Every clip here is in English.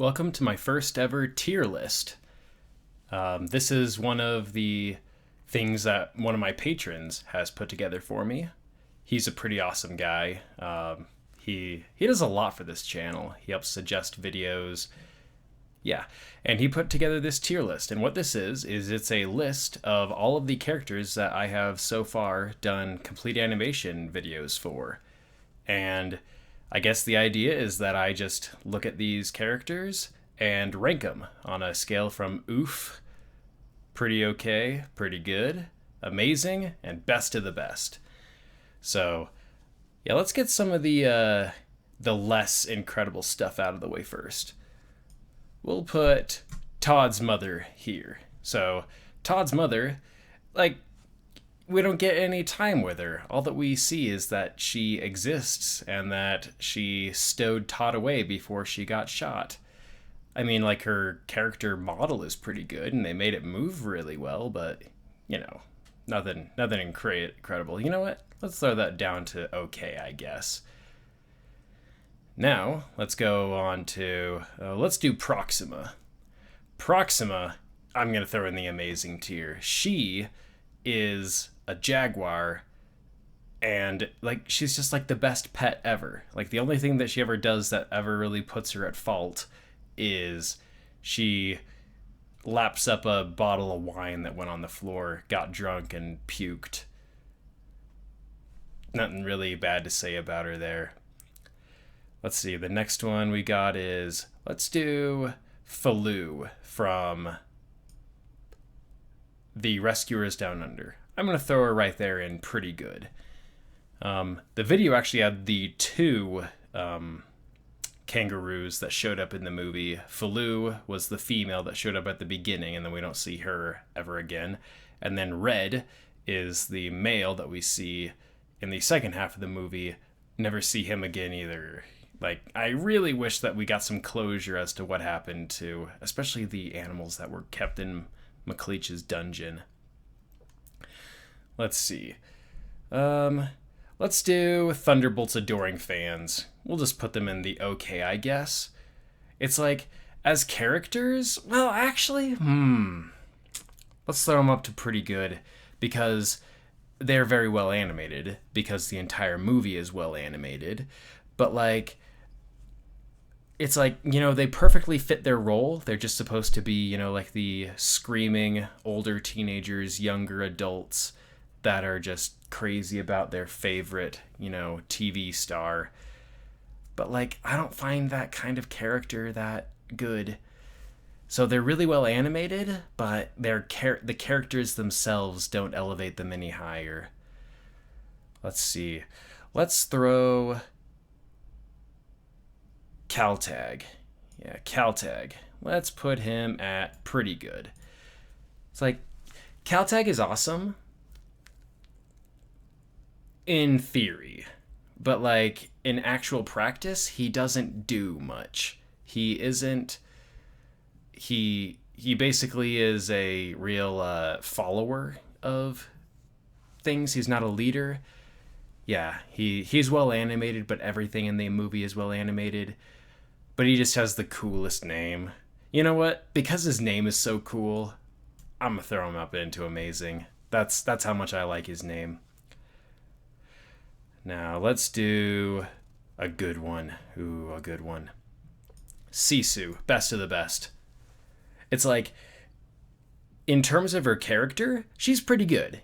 Welcome to my first ever tier list. This is one of the things that one of my patrons has put together for me. He's a pretty awesome guy. He does a lot for this channel. He helps suggest videos. Yeah, and he put together this tier list. And what this is it's a list of all of the characters that I have so far done complete animation videos for. And I guess the idea is that I just look at these characters and rank them on a scale from oof, pretty okay, pretty good, amazing, and best of the best. So, yeah, let's get some of the less incredible stuff out of the way first. We'll put Todd's mother here. So, Todd's mother, we don't get any time with her. All that we see is that she exists and that she stowed Todd away before she got shot. I mean, her character model is pretty good and they made it move really well, but, nothing incredible. You know what? Let's throw that down to okay, I guess. Now, let's go on to, let's do Proxima. Proxima, I'm going to throw in the amazing tier. She is a jaguar, and she's just the best pet ever. The only thing that she ever does that ever really puts her at fault is she laps up a bottle of wine that went on the floor, got drunk, and puked. Nothing really bad to say about her there. Let's see, the next one we got is, let's do Falu from The Rescuers Down Under. I'm going to throw her right there in pretty good. The video actually had the two kangaroos that showed up in the movie. Falu was the female that showed up at the beginning, and then we don't see her ever again. And then Red is the male that we see in the second half of the movie. Never see him again either. I really wish that we got some closure as to what happened to, especially the animals that were kept in McLeach's dungeon. Let's see. Let's do Thunderbolt's adoring fans. We'll just put them in the okay, I guess. It's as characters, well, actually, let's throw them up to pretty good because they're very well animated, because the entire movie is well animated. But it's they perfectly fit their role. They're just supposed to be, the screaming older teenagers, younger adults that are just crazy about their favorite, TV star. But I don't find that kind of character that good. So they're really well animated, but the characters themselves don't elevate them any higher. Let's see. Let's throw Caltag. Yeah, Caltag. Let's put him at pretty good. It's Caltag is awesome in theory, but in actual practice, he doesn't do much. He basically is a real follower of things. He's not a leader. Yeah, he's well animated, but everything in the movie is well animated. But he just has the coolest name. You know what? Because his name is so cool, I'm gonna throw him up into amazing. That's how much I like his name. Now, let's do a good one. Ooh, a good one. Sisu, best of the best. It's in terms of her character, she's pretty good,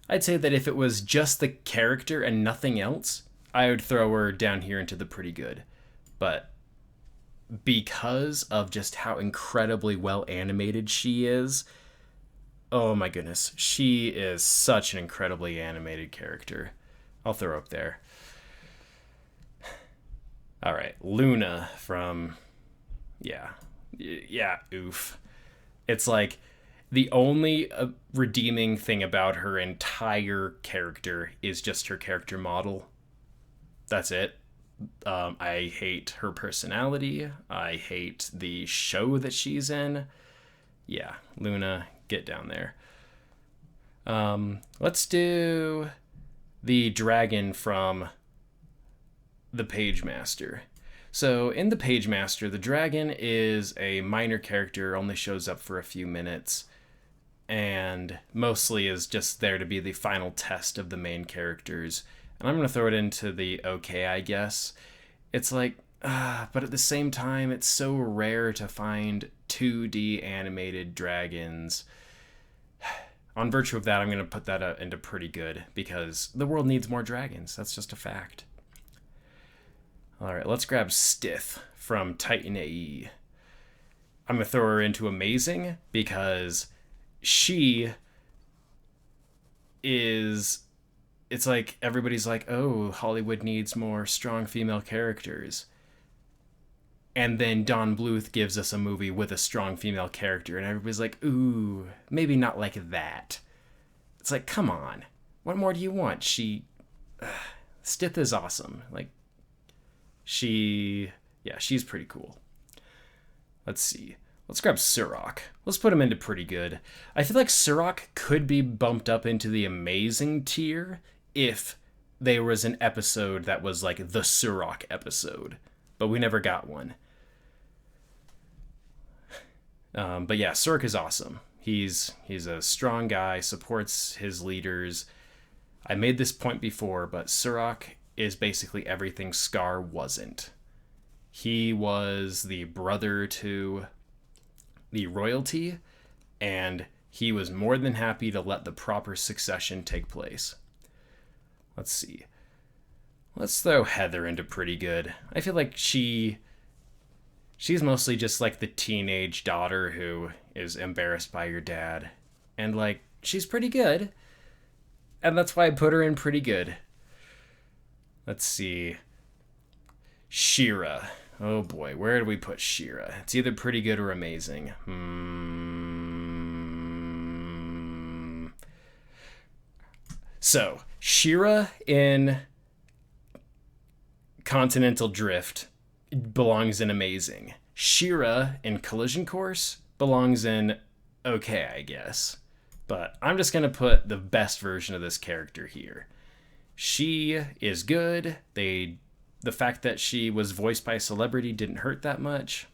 I'd say that if it was just the character and nothing else, I would throw her down here into the pretty good. But because of just how incredibly well animated she is, oh my goodness, she is such an incredibly animated character. I'll throw up there. All right, Luna from, yeah, oof. It's the only redeeming thing about her entire character is just her character model. That's it. I hate her personality. I hate the show that she's in. Yeah, Luna, get down there. Let's do the dragon from the Page Master. So in the Page Master, the dragon is a minor character, only shows up for a few minutes, and mostly is just there to be the final test of the main characters. And I'm going to throw it into the okay, I guess. It's like, but at the same time, it's so rare to find 2D animated dragons. On virtue of that, I'm going to put that into pretty good, because the world needs more dragons. That's just a fact. All right, let's grab Stith from Titan AE. I'm going to throw her into amazing, because she is... It's like everybody's like, oh, Hollywood needs more strong female characters. And then Don Bluth gives us a movie with a strong female character, and everybody's like, ooh, maybe not like that. It's like, come on. What more do you want? Stith is awesome. Like, she's pretty cool. Let's see. Let's grab Surok. Let's put him into pretty good. I feel like Surok could be bumped up into the amazing tier if there was an episode that was like the Surok episode. But we never got one. But yeah, Surok is awesome. He's a strong guy, supports his leaders. I made this point before, but Surok is basically everything Scar wasn't. He was the brother to the royalty, and he was more than happy to let the proper succession take place. Let's see. Let's throw Heather into pretty good. I feel like she's mostly just like the teenage daughter who is embarrassed by your dad. And like, she's pretty good. And that's why I put her in pretty good. Let's see. Shira. Oh boy, where do we put Shira? It's either pretty good or amazing. So, Shira in Continental Drift belongs in amazing. Shira in Collision Course belongs in okay, I guess. But I'm just going to put the best version of this character here. She is good. The fact that she was voiced by a celebrity didn't hurt that much.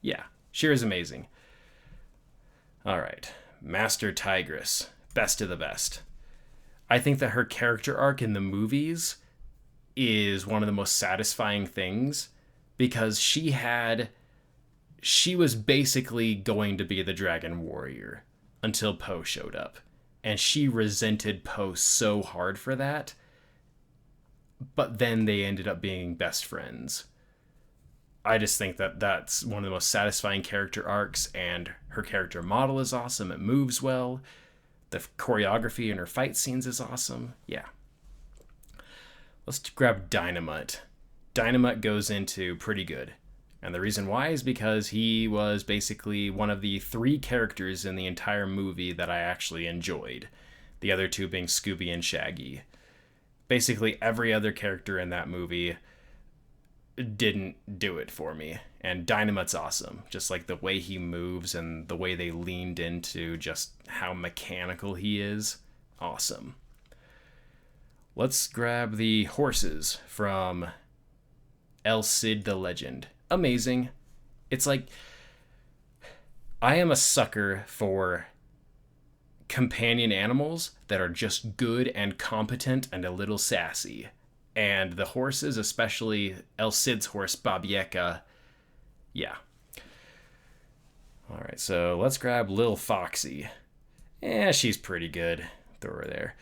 Yeah, Shira's amazing. All right, Master Tigress, best of the best. I think that her character arc in the movies is one of the most satisfying things, because she was basically going to be the Dragon Warrior until Poe showed up. And she resented Poe so hard for that. But then they ended up being best friends. I just think that that's one of the most satisfying character arcs, and her character model is awesome. It moves well. The choreography in her fight scenes is awesome. Yeah. Let's grab Dynamite. Dynamite goes into pretty good. And the reason why is because he was basically one of the 3 characters in the entire movie that I actually enjoyed. The other 2 being Scooby and Shaggy. Basically every other character in that movie didn't do it for me. And Dynamite's awesome. Just like the way he moves and the way they leaned into just how mechanical he is. Awesome. Let's grab the horses from El Cid the Legend. Amazing. It's like, I am a sucker for companion animals that are just good and competent and a little sassy. And the horses, especially El Cid's horse, Bianca, yeah. All right, so let's grab Lil Foxy. She's pretty good. Throw her there.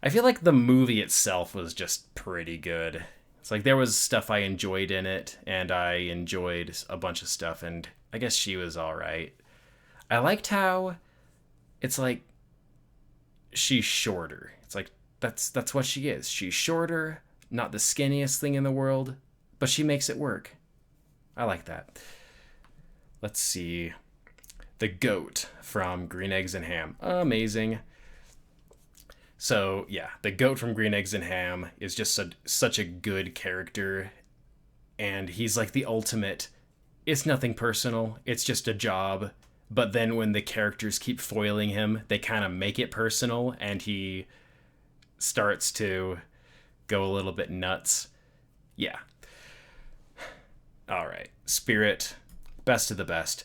I feel like the movie itself was just pretty good. It's like there was stuff I enjoyed in it, and I enjoyed a bunch of stuff, and I guess she was all right. I liked how it's like she's shorter. It's like that's what she is. She's shorter, not the skinniest thing in the world, but she makes it work. I like that. Let's see. The goat from Green Eggs and Ham. Amazing. So, yeah, the goat from Green Eggs and Ham is just such a good character. And he's like the ultimate, it's nothing personal, it's just a job. But then when the characters keep foiling him, they kind of make it personal, and he starts to go a little bit nuts. Yeah. All right, Spirit, best of the best.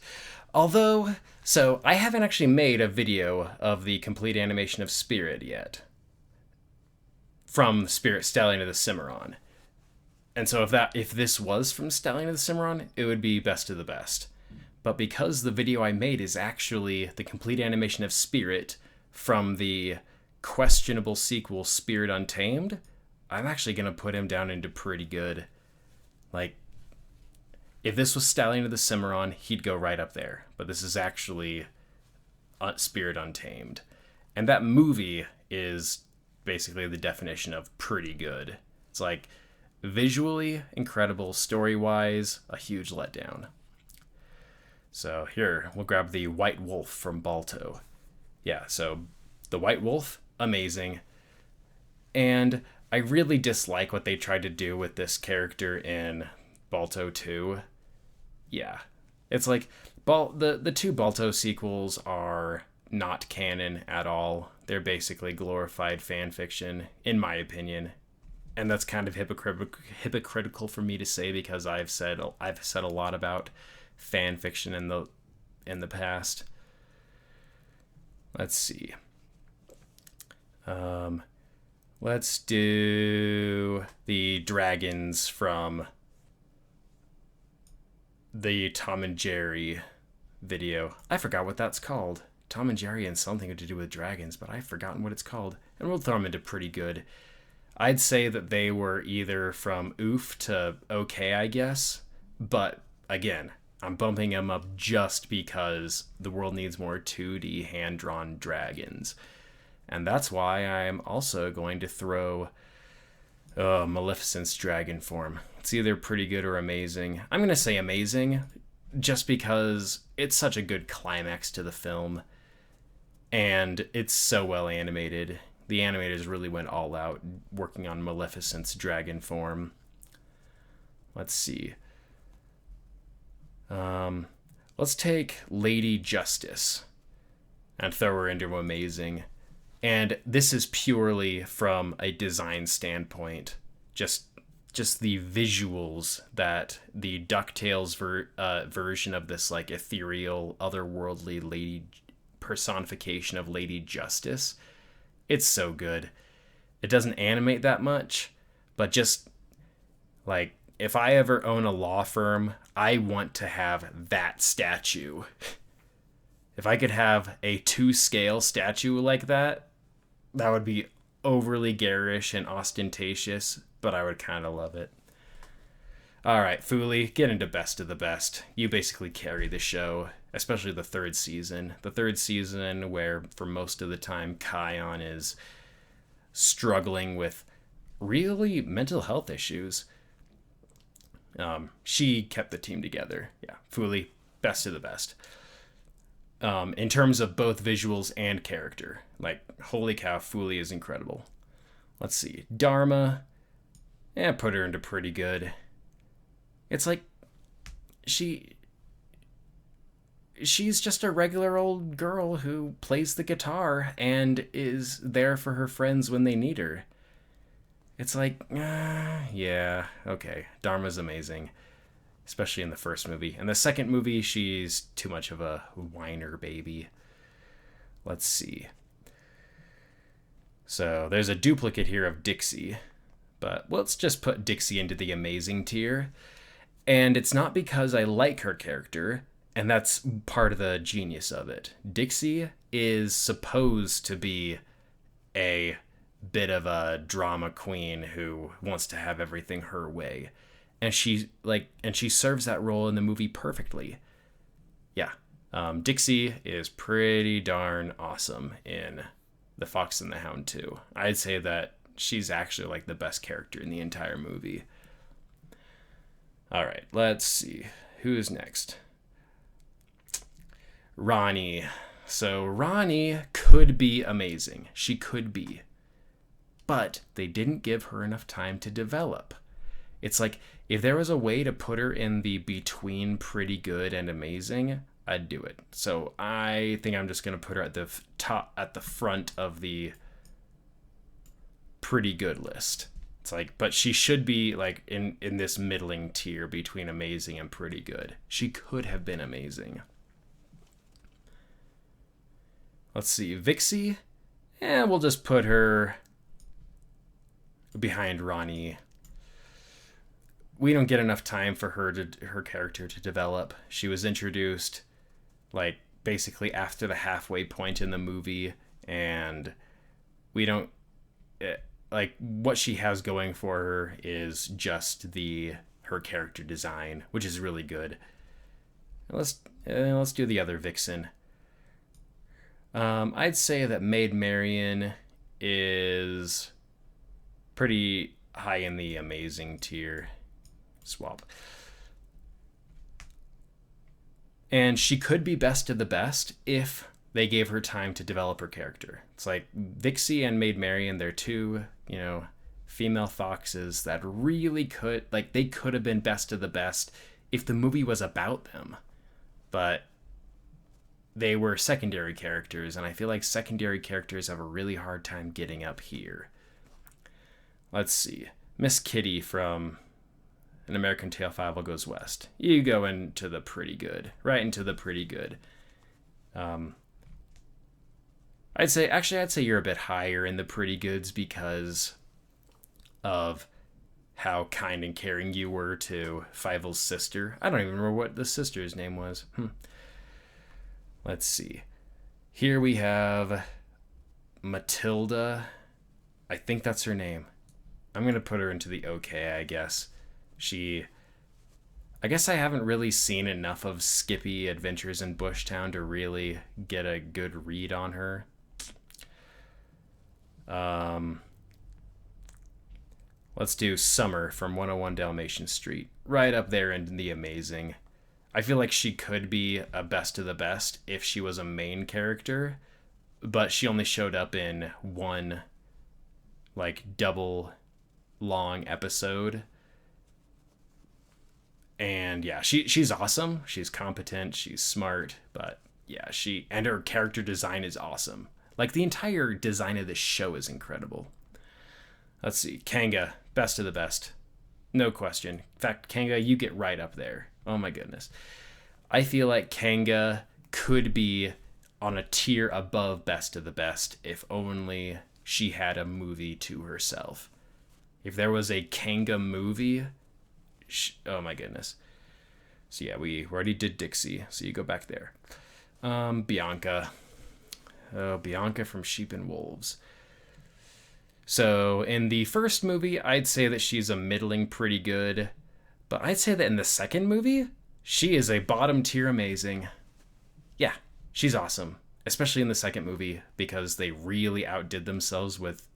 Although, so I haven't actually made a video of the complete animation of Spirit yet. From Spirit Stallion of the Cimarron. And so if this was from Stallion of the Cimarron, it would be best of the best. But because the video I made is actually the complete animation of Spirit from the questionable sequel Spirit Untamed, I'm actually going to put him down into pretty good. Like, if this was Stallion of the Cimarron, he'd go right up there. But this is actually Spirit Untamed. And that movie is basically the definition of pretty good. It's like visually incredible, story-wise, a huge letdown. So here, we'll grab the White Wolf from Balto. Yeah, so the White Wolf, amazing. And I really dislike what they tried to do with this character in Balto 2. Yeah, it's like the two Balto sequels are not canon at all. They're basically glorified fan fiction, in my opinion. And that's kind of hypocritical for me to say, because I've said a lot about fan fiction in the past. Let's see. Let's do the dragons from the Tom and Jerry video. I forgot what that's called. Tom and Jerry and something to do with dragons, but I've forgotten what it's called. And we'll throw them into pretty good. I'd say that they were either from oof to okay, I guess. But again, I'm bumping them up just because the world needs more 2D hand-drawn dragons. And that's why I'm also going to throw Maleficent's dragon form. It's either pretty good or amazing. I'm going to say amazing just because it's such a good climax to the film. And it's so well animated. The animators really went all out working on Maleficent's dragon form. Let's see. Let's take Lady Justice and throw her into amazing. And this is purely from a design standpoint. Just the visuals that the DuckTales version of this like ethereal, otherworldly lady personification of Lady Justice. It's so good. It doesn't animate that much, but just like if I ever own a law firm, I want to have that statue. If I could have a 2-scale statue like that, that would be overly garish and ostentatious, but I would kind of love it. All right, Foolie, get into best of the best. You basically carry the show, especially the third season. The third season where, for most of the time, Kion is struggling with really mental health issues. She kept the team together. Yeah, Foolie, best of the best. In terms of both visuals and character. Like, holy cow, Foolie is incredible. Let's see. Dharma, put her into pretty good. It's like, she's just a regular old girl who plays the guitar and is there for her friends when they need her. It's like, yeah, okay, Dharma's amazing. Especially in the first movie. In the second movie, she's too much of a whiner baby. Let's see. So, there's a duplicate here of Dixie. But let's just put Dixie into the amazing tier. And it's not because I like her character, and that's part of the genius of it. Dixie is supposed to be a bit of a drama queen who wants to have everything her way. And she serves that role in the movie perfectly. Yeah. Dixie is pretty darn awesome in The Fox and the Hound 2. I'd say that she's actually like the best character in the entire movie. All right, let's see. Who's next? Ronnie. So Ronnie could be amazing. She could be. But they didn't give her enough time to develop. It's like, if there was a way to put her in the between pretty good and amazing, I'd do it. So I think I'm just going to put her at the top, at the front of the pretty good list. It's like, but she should be like in this middling tier between amazing and pretty good. She could have been amazing. Let's see, Vixie. We'll just put her behind Ronnie. We don't get enough time for her character to develop. She was introduced like basically after the halfway point in the movie, and we don't like what she has going for her is just her character design, which is really good. Let's do the other vixen. I'd say that Maid Marian is pretty high in the amazing tier. Swap. And she could be best of the best if they gave her time to develop her character. It's like Vixie and Maid Marian, they're two, female foxes that really they could have been best of the best if the movie was about them. But they were secondary characters, and I feel like secondary characters have a really hard time getting up here. Let's see. Miss Kitty from An American Tail 5 Goes West. You go into the pretty good. Right into the pretty good. I'd say you're a bit higher in the pretty goods because of how kind and caring you were to Fievel's sister. I don't even remember what the sister's name was. Let's see. Here we have Matilda. I think that's her name. I'm going to put her into the okay, I guess. I guess I haven't really seen enough of Skippy Adventures in Bushtown to really get a good read on her. Let's do Summer from 101 Dalmatian Street. Right up there in the amazing. I feel like she could be a best of the best if she was a main character, but she only showed up in one double long episode. And yeah, she's awesome. She's competent, she's smart, but yeah, and her character design is awesome. Like the entire design of this show is incredible. Let's see, Kanga, best of the best. No question. In fact, Kanga, you get right up there. Oh my goodness. I feel like Kanga could be on a tier above best of the best if only she had a movie to herself. If there was a Kanga movie, oh my goodness. So yeah, we already did Dixie, so you go back there. Bianca. Oh, Bianca from Sheep and Wolves. So in the first movie, I'd say that she's a middling pretty good. But I'd say that in the second movie, she is a bottom tier amazing. Yeah, she's awesome. Especially in the second movie, because they really outdid themselves with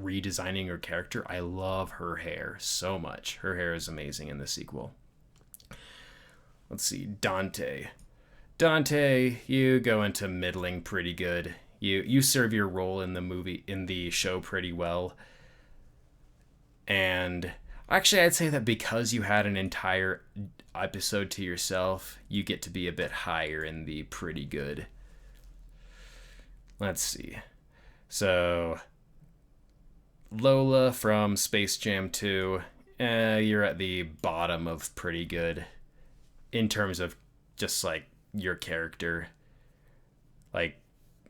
redesigning her character. I love her hair so much. Her hair is amazing in the sequel. Let's see, Dante. Dante, you go into middling pretty good. You serve your role in the show pretty well. And actually, I'd say that because you had an entire episode to yourself, you get to be a bit higher in the pretty good. Let's see. So, Lola from Space Jam 2, you're at the bottom of pretty good in terms of just your character.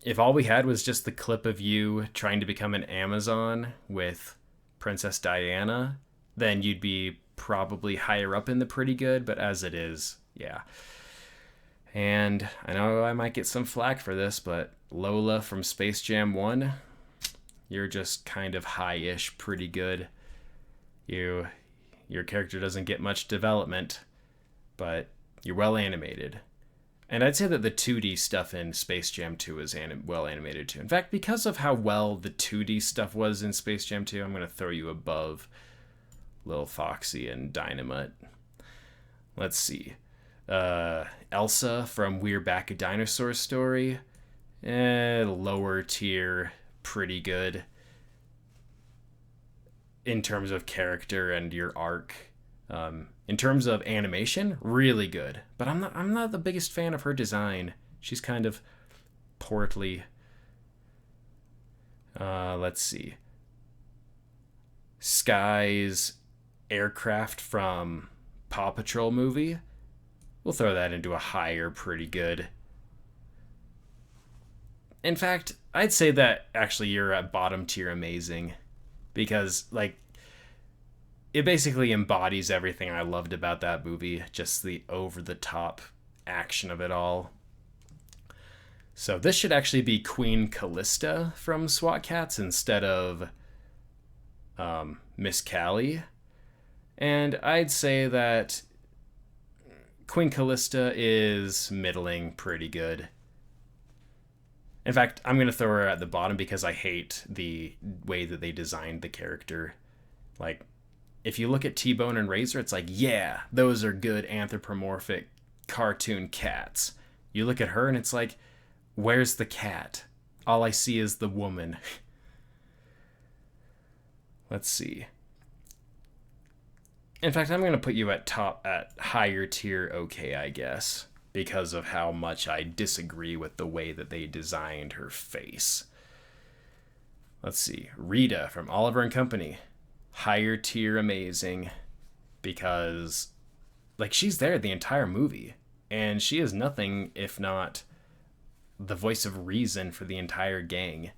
If all we had was just the clip of you trying to become an Amazon with Princess Diana, then you'd be probably higher up in the pretty good, but as it is, yeah. And I know I might get some flack for this, but Lola from Space Jam 1, you're just kind of high-ish pretty good. Your character doesn't get much development, but you're well animated. And I'd say that the 2D stuff in Space Jam 2 is well animated too. In fact, because of how well the 2D stuff was in Space Jam 2, I'm going to throw you above Lil Foxy and Dynamite. Let's see. Elsa from We're Back, a Dinosaur Story. Lower tier, pretty good. In terms of character and your arc. In terms of animation, really good. But I'm not the biggest fan of her design. She's kind of portly. Let's see. Sky's aircraft from Paw Patrol movie. We'll throw that into a higher pretty good. In fact, I'd say that actually you're at bottom tier amazing. Because, like, it basically embodies everything I loved about that movie. Just the over-the-top action of it all. So this should actually be Queen Callista from SWAT Cats instead of Miss Callie. And I'd say that Queen Callista is middling pretty good. In fact, I'm going to throw her at the bottom because I hate the way that they designed the character. Like, if you look at T-Bone and Razor, it's like, yeah, those are good anthropomorphic cartoon cats. You look at her and it's like, where's the cat? All I see is the woman. Let's see. In fact, I'm going to put you at higher tier okay, I guess, because of how much I disagree with the way that they designed her face. Let's see. Rita from Oliver and Company. Higher tier amazing, because, like, she's there the entire movie, and she is nothing if not the voice of reason for the entire gang.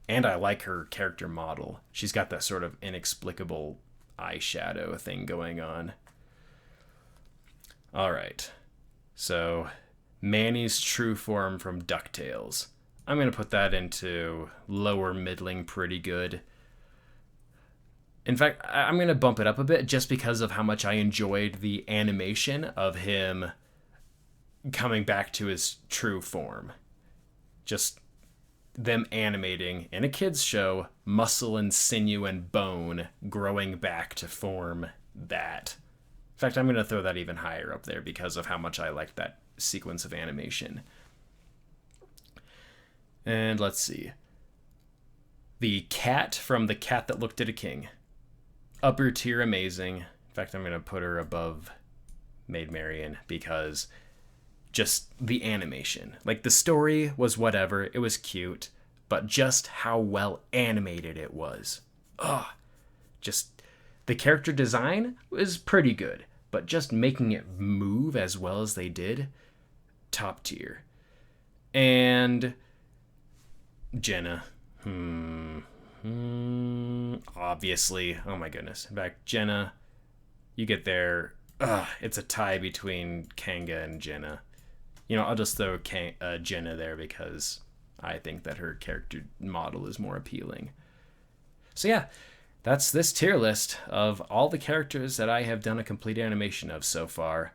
And I like her character model. She's got that sort of inexplicable eyeshadow thing going on. All right. So, Manny's true form from DuckTales. I'm going to put that into lower middling pretty good. In fact, I'm going to bump it up a bit just because of how much I enjoyed the animation of him coming back to his true form. Just them animating in a kid's show muscle and sinew and bone growing back to form that. In fact, I'm going to throw that even higher up there because of how much I liked that sequence of animation. And let's see. The cat from The Cat That Looked at a King. Upper tier amazing. In fact, I'm going to put her above Maid Marian because just the animation. Like, the story was whatever. It was cute. But just how well animated it was. Just the character design was pretty good. But just making it move as well as they did, top tier. And Jenna. Obviously. Oh my goodness. In fact, Jenna, you get there. It's a tie between Kanga and Jenna. You know, I'll just throw Jenna there because I think that her character model is more appealing. So yeah, that's this tier list of all the characters that I have done a complete animation of so far.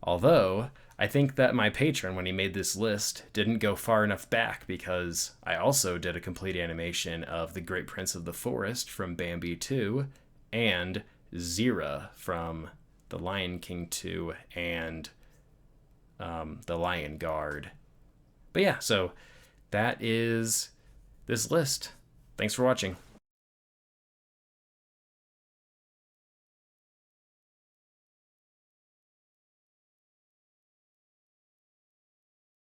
Although, I think that my patron, when he made this list, didn't go far enough back because I also did a complete animation of the Great Prince of the Forest from Bambi 2 and Shira from The Lion King 2 and The Lion Guard. But yeah, so that is this list. Thanks for watching.